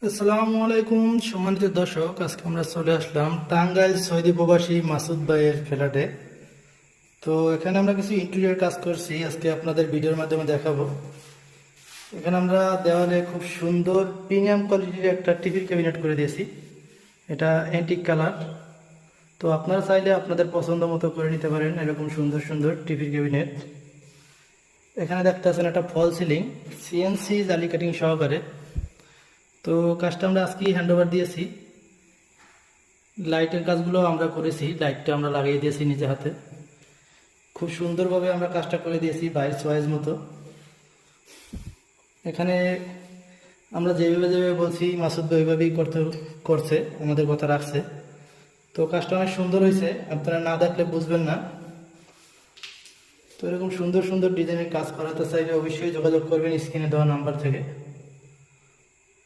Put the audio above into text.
আসসালামু আলাইকুম সম্মানিত দর্শক, আজকে আমরা চলে আসলাম টাঙ্গাইল সৌদি প্রবাসী মাসুদ ভাইয়ের ফ্ল্যাটে। তো এখানে আমরা কিছু ইন্টেরিয়র কাজ করছি, আজকে আপনাদের ভিডিওর মাধ্যমে দেখাবো। এখানে আমরা দেওয়ালে খুব সুন্দর প্রিমিয়াম কোয়ালিটির একটা টিভি ক্যাবিনেট করে দিয়েছি। এটা অ্যান্টিক কালার। তো আপনারা চাইলে আপনাদের পছন্দ মতো করে নিতে পারেন এরকম সুন্দর সুন্দর টিভি ক্যাবিনেট। এখানে দেখতে পাচ্ছেন একটা ফল সিলিং সিএনসি জালি কাটিং সহকারে। তো কাজটা আমরা আজকেই হ্যান্ড ওভার দিয়েছি। লাইটের কাজগুলো আমরা করেছি, লাইটটা আমরা লাগিয়ে দিয়েছি নিজে হাতে। খুব সুন্দরভাবে আমরা কাজটা করে দিয়েছি বাইরের চয়েস মতো। এখানে আমরা যেভাবে যেভাবে বলছি মাসুদ ভাই ওইভাবেই করছে, আমাদের কথা রাখছে। তো কাজটা অনেক সুন্দর হয়েছে, আপনারা না দেখলে বুঝবেন না। তো এরকম সুন্দর সুন্দর ডিজাইনের কাজ করাতে চাইলে অবশ্যই যোগাযোগ করবেন স্ক্রিনে দেওয়া নাম্বার থেকে।